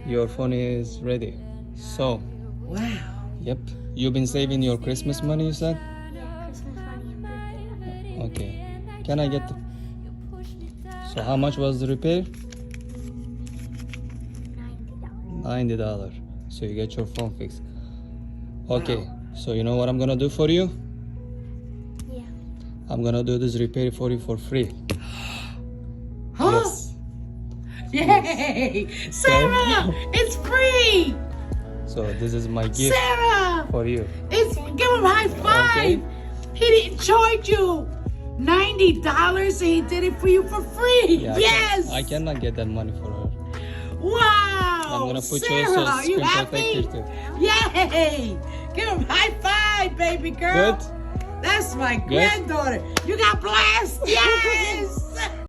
Your phone is ready. So, Wow. yep. You've been saving your Christmas money, you said? Yeah, Christmas money and birthday. Okay. Can I get the... So how much was the repair? $90. $90. So you get your phone fixed. Okay. So you know what I'm gonna do for you? Yeah. I'm gonna do this repair for you for free. Huh? Yes. Yay! Sarah, it's free. So this is my gift Sarah, for you. it's give him a high five. Okay. He didn't charge you $90. He did it for you for free. Yeah, Yes. I cannot get that money for her. Wow. I'm gonna put Sarah, you also you screen happy? protector too. Yay! Give him high five, baby girl. Good? That's my granddaughter. You got blessed. Yes.